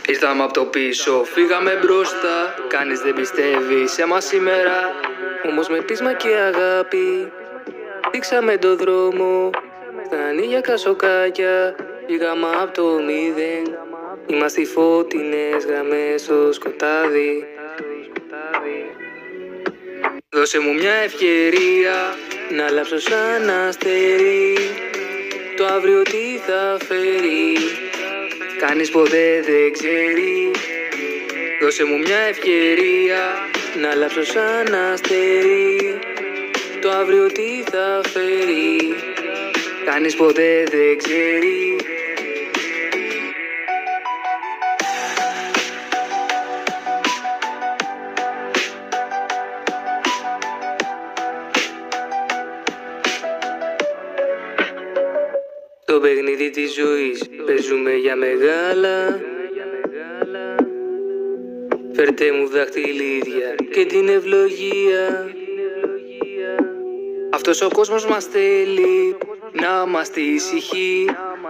Ήρθαμε από το πίσω, φύγαμε μπροστά. Κανείς δεν πιστεύει σε μας σήμερα. Όμως με πείσμα και αγάπη δείξαμε το δρόμο. Στα ανοίγια κασοκάκια πήγαμε από το μηδέν. Είμαστε οι φώτινες γραμμές στο σκοτάδι. Δώσε μου μια ευκαιρία να αλλάξω σαν αστέρι. Το αύριο τι θα φέρει, κανείς ποτέ δεν ξέρει. Δώσε μου μια ευκαιρία να αλλάξω σαν αστέρι. Το αύριο τι θα φέρει, κανείς ποτέ δεν ξέρει. Το παιχνίδι της ζωής παίζουμε για μεγάλα. Φέρτε μου δαχτυλίδια και την ευλογία. Αυτός ο κόσμος μας θέλει να είμαστε ησυχοί,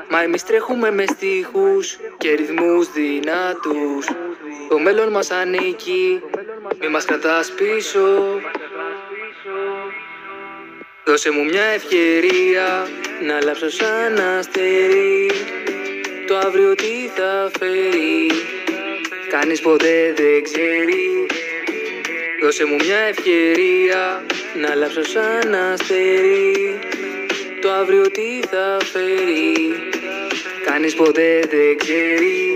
μα εμείς τρέχουμε με στίχους και ρυθμούς δυνατούς. Το μέλλον μας ανήκει, μη μας κρατάς πίσω. Δώσε μου μια ευκαιρία να αλλάξω σαν αστέρι. Το αύριο τι θα φέρει, κανείς ποτέ δεν ξέρει. Δώσε μου μια ευκαιρία να αλλάξω σαν αστέρι. Το αύριο τι θα φέρει, κανείς ποτέ δεν ξέρει.